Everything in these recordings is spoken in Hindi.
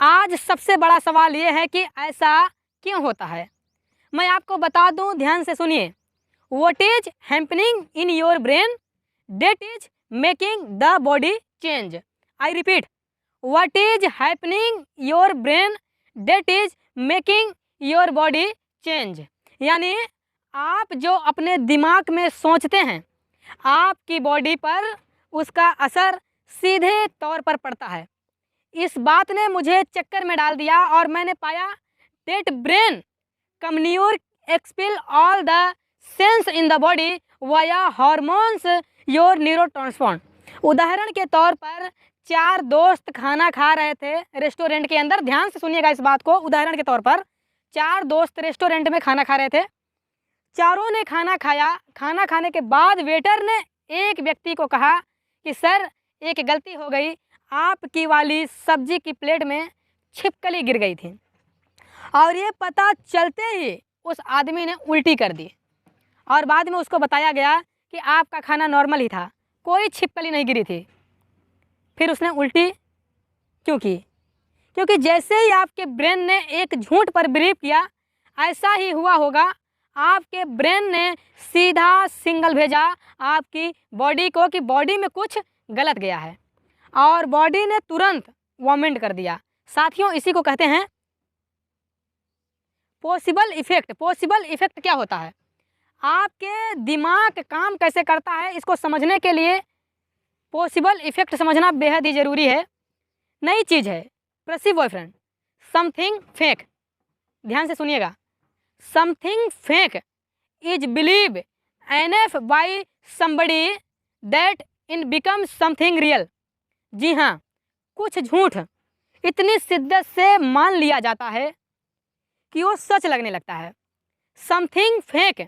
आज सबसे बड़ा सवाल ये है कि ऐसा क्यों होता है। मैं आपको बता दूं, ध्यान से सुनिए। What is happening in your brain that is making the body change. I repeat, what is happening your brain that is making your body change. यानी आप जो अपने दिमाग में सोचते हैं, आपकी बॉडी पर उसका असर सीधे तौर पर पड़ता है। इस बात ने मुझे चक्कर में डाल दिया और मैंने पाया that brain communicate expel all the sense in the body via hormones your neurotransform. उदाहरण के तौर पर 4 दोस्त खाना खा रहे थे रेस्टोरेंट के अंदर। ध्यान से सुनिएगा इस बात को। उदाहरण के तौर पर 4 दोस्त रेस्टोरेंट में खाना खा रहे थे। चारों ने खाना खाया। खाना खाने के बाद वेटर ने एक व्यक्ति को कहा कि सर, एक गलती हो गई, आपकी वाली सब्जी की प्लेट में छिपकली गिर गई थी। और ये पता चलते ही उस आदमी ने उल्टी कर दी और बाद में उसको बताया गया कि आपका खाना नॉर्मल ही था, कोई छिपकली नहीं गिरी थी। फिर उसने उल्टी क्यों की? क्योंकि जैसे ही आपके ब्रेन ने एक झूठ पर बिलीव किया, ऐसा ही हुआ होगा। आपके ब्रेन ने सीधा सिग्नल भेजा आपकी बॉडी को कि बॉडी में कुछ गलत गया है और बॉडी ने तुरंत वॉमिट कर दिया। साथियों, इसी को कहते हैं पॉसिबल इफेक्ट। पॉसिबल इफेक्ट क्या होता है? आपके दिमाग काम कैसे करता है, इसको समझने के लिए पॉसिबल इफेक्ट समझना बेहद ही ज़रूरी है। नई चीज़ है परसीव बॉयफ्रेंड, समथिंग फेक। ध्यान से सुनिएगा। Something fake is believe enough by somebody that in become something real. जी हाँ, कुछ झूठ इतनी शिद्दत से मान लिया जाता है कि वो सच लगने लगता है। Something fake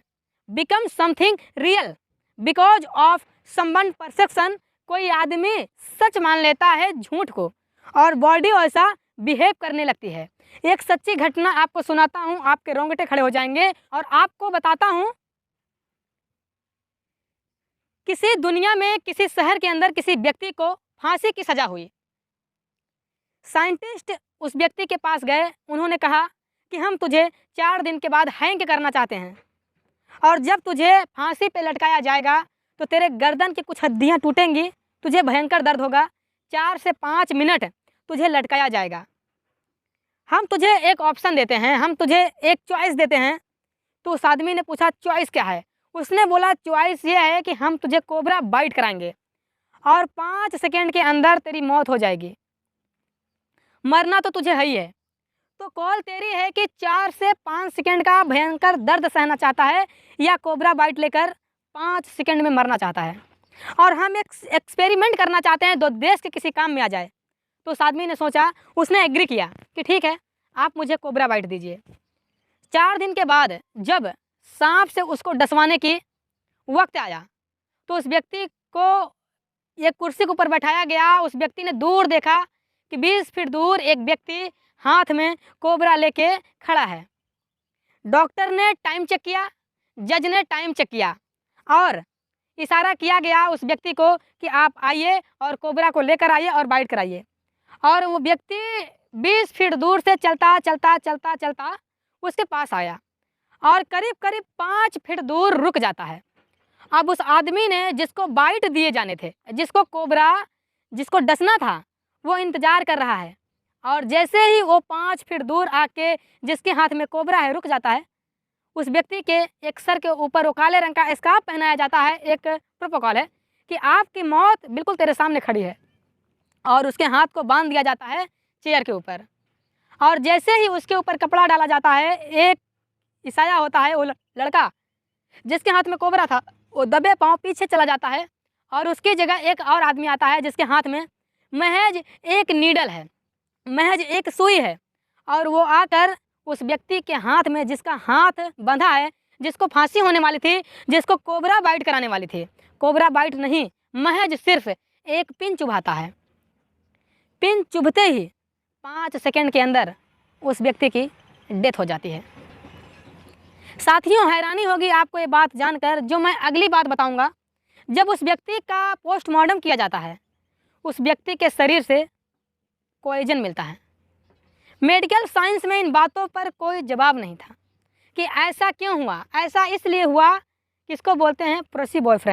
become something real because of someone perception. कोई आदमी सच मान लेता है झूठ को और बॉडी वैसा बिहेव करने लगती है। एक सच्ची घटना आपको सुनाता हूँ, आपके रोंगटे खड़े हो जाएंगे। और आपको बताता हूँ, किसी दुनिया में किसी शहर के अंदर किसी व्यक्ति को फांसी की सजा हुई। साइंटिस्ट उस व्यक्ति के पास गए। उन्होंने कहा कि हम तुझे 4 दिन के बाद हैंग करना चाहते हैं और जब तुझे फांसी पे लटकाया जाएगा तो तेरे गर्दन की कुछ हड्डियाँ टूटेंगी, तुझे भयंकर दर्द होगा। 4 से 5 मिनट तुझे लटकाया जाएगा। हम तुझे एक ऑप्शन देते हैं, हम तुझे एक चॉइस देते हैं। तो उस आदमी ने पूछा चॉइस क्या है? उसने बोला चॉइस ये है कि हम तुझे कोबरा बाइट कराएंगे और 5 सेकेंड के अंदर तेरी मौत हो जाएगी। मरना तो तुझे है ही है, तो कॉल तेरी है कि 4 से 5 सेकेंड का भयंकर दर्द सहना चाहता है या कोबरा बाइट लेकर 5 सेकेंड में मरना चाहता है। और हम एक एक्सपेरिमेंट करना चाहते हैं, 2 देश के किसी काम में आ जाए। तो उस आदमी ने सोचा, उसने एग्री किया कि ठीक है, आप मुझे कोबरा बाइट दीजिए। 4 दिन के बाद जब सांप से उसको डसवाने की वक्त आया तो उस व्यक्ति को एक कुर्सी के ऊपर बैठाया गया। उस व्यक्ति ने दूर देखा कि 20 फीट दूर एक व्यक्ति हाथ में कोबरा लेके खड़ा है। डॉक्टर ने टाइम चेक किया, जज ने टाइम चेक किया और इशारा किया गया उस व्यक्ति को कि आप आइए और कोबरा को लेकर आइए और बाइट कराइए। और वो व्यक्ति 20 फीट दूर से चलता चलता चलता चलता उसके पास आया और करीब करीब 5 फीट दूर रुक जाता है। अब उस आदमी ने जिसको बाइट दिए जाने थे, जिसको कोबरा, जिसको डसना था, वो इंतज़ार कर रहा है। और जैसे ही वो 5 फीट दूर आके जिसके हाथ में कोबरा है रुक जाता है, उस व्यक्ति के एक सर के ऊपर वो काले रंग का स्कार्फ पहनाया जाता है। एक प्रोटोकॉल है कि आपकी मौत बिल्कुल तेरे सामने खड़ी है और उसके हाथ को बांध दिया जाता है चेयर के ऊपर। और जैसे ही उसके ऊपर कपड़ा डाला जाता है, एक इशारा होता है, वो लड़का जिसके हाथ में कोबरा था वो दबे पाँव पीछे चला जाता है और उसकी जगह एक और आदमी आता है जिसके हाथ में महज एक नीडल है, महज एक सुई है। और वो आकर उस व्यक्ति के हाथ में, जिसका हाथ बंधा है, जिसको फांसी होने वाली थी, जिसको कोबरा बाइट कराने वाली थी, कोबरा बाइट नहीं, महज सिर्फ एक पिन चुभाता है। पिन चुभते ही 5 सेकेंड के अंदर उस व्यक्ति की डेथ हो जाती है। साथियों, हैरानी होगी आपको ये बात जानकर, जो मैं अगली बात बताऊंगा। जब उस व्यक्ति का पोस्टमार्टम किया जाता है, उस व्यक्ति के शरीर से पॉइजन मिलता है। मेडिकल साइंस में इन बातों पर कोई जवाब नहीं था कि ऐसा क्यों हुआ। ऐसा इसलिए हुआ कि इसको बोलते हैं प्रोसी बॉयफ्रेंड।